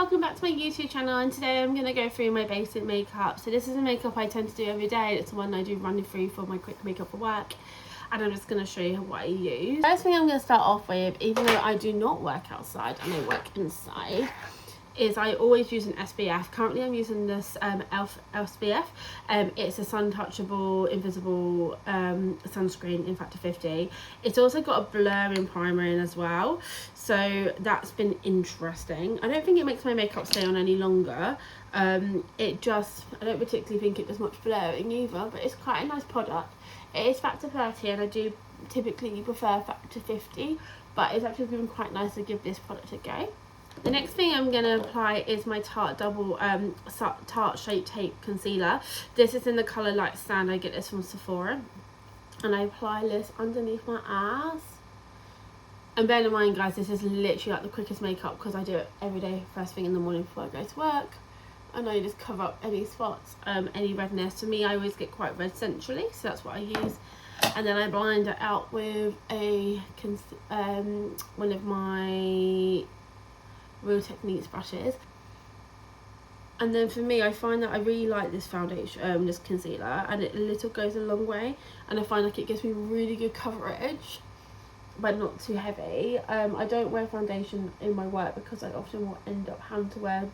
welcome back to my YouTube channel, and today I'm going to go through my basic makeup. So this is a makeup I tend to do every day. It's the one I do running through for my quick makeup for work, and I'm just going to show you what I use. First thing I'm going to start off with, even though I do not work outside and I work inside, is I always use an SPF. Currently I'm using this SPF. It's a sun touchable invisible sunscreen in factor 50. It's also got a blurring primer in as well, so that's been interesting. I don't think it makes my makeup stay on any longer. I don't particularly think it does much blurring either, but it's quite a nice product. It is factor 30 and I do typically prefer factor 50, but it's actually been quite nice to give this product a go. The next thing I'm going to apply is my Tarte Tarte Shape Tape Concealer. This is in the colour Light Sand. I get this from Sephora. And I apply this underneath my eyes. And bear in mind, guys, this is literally like the quickest makeup because I do it every day, first thing in the morning before I go to work. And I just cover up any spots, any redness. For me, I always get quite red centrally, so that's what I use. And then I blend it out with one of my Real Techniques brushes. And then for me, I find that I really like this foundation, this concealer, and it little goes a long way, and I find like it gives me really good coverage but not too heavy. I don't wear foundation in my work because I often will end up having to wear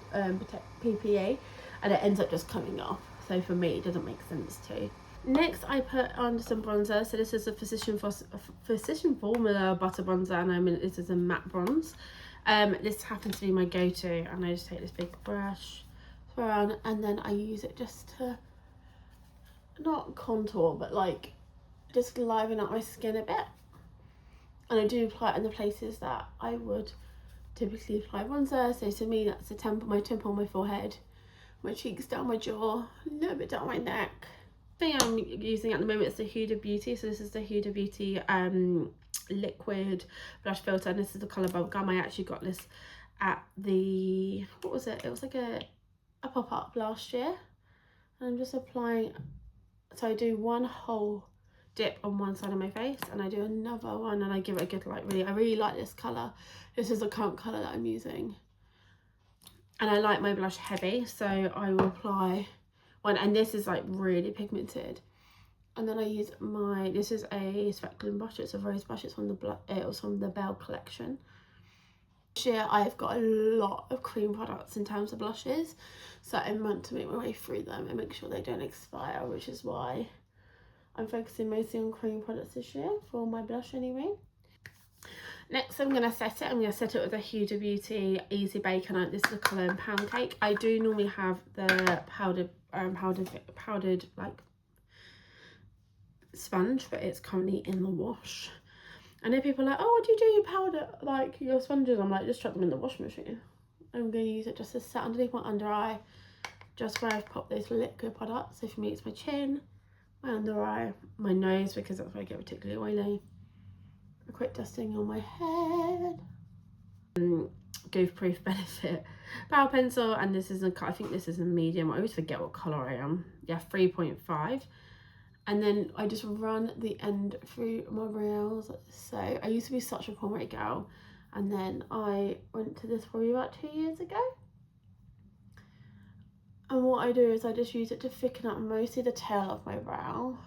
PPE and it ends up just coming off, so for me it doesn't make sense to. Next, I put on some bronzer. So this is a Physician Formula Butter Bronzer, and this is a matte bronze. This happens to be my go-to, and I just take this big brush, throw on, and then I use it just to not contour, but like just liven up my skin a bit. And I do apply it in the places that I would typically apply bronzer. So to me, that's the my temple, my forehead, my cheeks, down my jaw, a little bit down my neck. The thing I'm using at the moment is the Huda Beauty. So this is the Huda Beauty liquid blush filter, and this is the colour Bubblegum. I actually got this at the, what was it? It was like a pop-up last year. And I'm just applying, so I do one whole dip on one side of my face, and I do another one, and I give it a good light. I really like this colour. This is the current colour that I'm using, and I like my blush heavy, so I will apply one, and this is like really pigmented. And then I use this is a speculum brush. It's a rose brush. It's from it was from the Belle collection. This year I've got a lot of cream products in terms of blushes, so I'm meant to make my way through them and make sure they don't expire, which is why I'm focusing mostly on cream products this year for my blush anyway. Next, I'm going to set it. I'm going to set it with a Huda Beauty Easy Bake, and this is the colour Pancake. I do normally have the powdered like sponge, but it's currently in the wash. I know people are like, oh, what do you do your powder, like your sponges? I'm like, just chuck them in the washing machine. I'm going to use it just to set underneath my under eye, just where I've popped those liquid products. So for me, it's my chin, my under eye, my nose, because that's where I get particularly oily. A quick dusting on my head. Goof Proof Benefit Brow Pencil, and this is I think this is a medium. I always forget what colour I am. Yeah, 3.5. And then I just run the end through my brows like so. I used to be such a pomade girl, and then I went to this probably about 2 years ago. And what I do is I just use it to thicken up mostly the tail of my brow.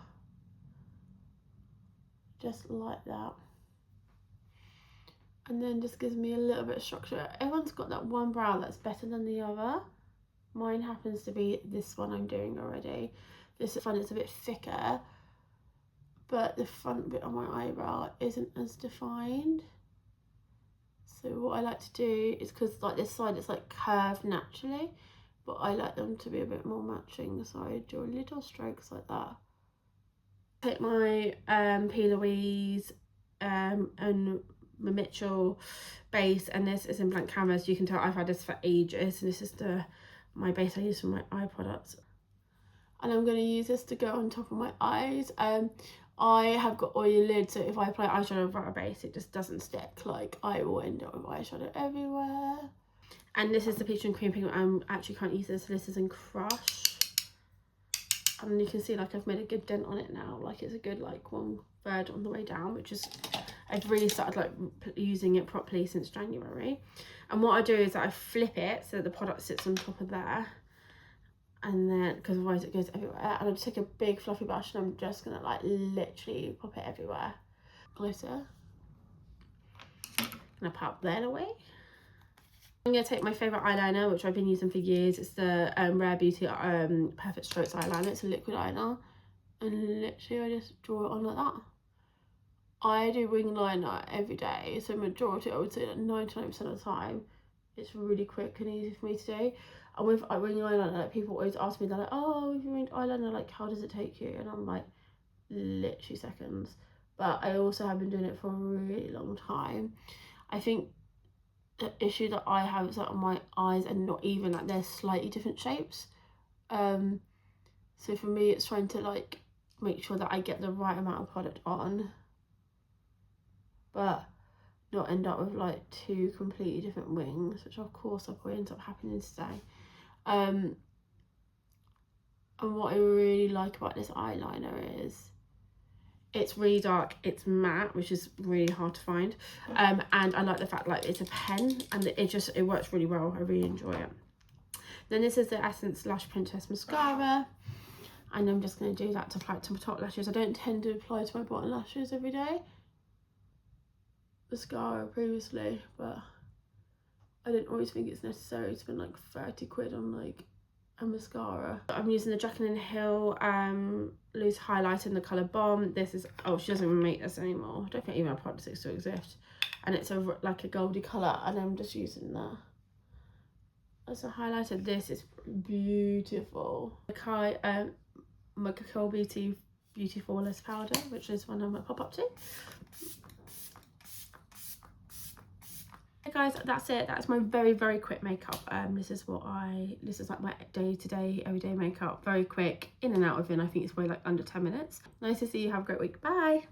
Just like that. And then just gives me a little bit of structure. Everyone's got that one brow that's better than the other. Mine happens to be this one I'm doing already. This one is a bit thicker, but the front bit of my eyebrow isn't as defined. So what I like to do is, because like this side is like curved naturally, but I like them to be a bit more matching, so I do little strokes like that. Take my P. Louise and my Mitchell base, and this is in Blank Canvas. You can tell I've had this for ages, and this is my base I use for my eye products. And I'm going to use this to go on top of my eyes. I have got oily lids, so if I apply eyeshadow without a base, it just doesn't stick. Like, I will end up with eyeshadow everywhere. And this is the Peach and Cream pigment I'm actually currently using. So this is in Crush. And you can see like I've made a good dent on it now. Like it's a good like 1/3 on the way down, which is I've really started like using it properly since January. And what I do is that I flip it so that the product sits on top of there, and then because otherwise it goes everywhere, and I just take a big fluffy brush and I'm just gonna like literally pop it everywhere. Glitter. I'm gonna pop that away. I'm going to take my favourite eyeliner, which I've been using for years. It's the Rare Beauty Perfect Strokes eyeliner. It's a liquid eyeliner. And literally I just draw it on like that. I do wing liner every day. So majority, I would say like 99% of the time, it's really quick and easy for me to do. And with wing eyeliner, like, people always ask me, they're like, oh, if you winged eyeliner, like how does it take you? And I'm like, literally seconds. But I also have been doing it for a really long time. I think the issue that I have is that my eyes are not even, like they're slightly different shapes. So for me it's trying to like make sure that I get the right amount of product on, but not end up with like two completely different wings, which of course will probably end up happening today. And what I really like about this eyeliner is it's really dark, it's matte, which is really hard to find, and I like the fact like it's a pen and it works really well. I really enjoy it. Then this is the Essence Lash Princess mascara, and I'm just going to do that to apply it to my top lashes. I don't tend to apply to my bottom lashes every day, mascara previously, but I didn't always think it's necessary to spend like 30 quid on like a mascara. I'm using the Jaclyn Hill loose highlighter in the colour Bomb. This is, oh, she doesn't even make this anymore. I don't think even our products still exist. And it's like a goldy colour, and I'm just using that as a highlighter. This is beautiful. My Cacao Beauty Flawless powder, which is one I'm gonna pop up to. Hey guys, that's it. That's my very quick makeup. This is like my day-to-day everyday makeup. Very quick, in and out within, I think it's probably like under 10 minutes. Nice to see you. Have a great week. Bye.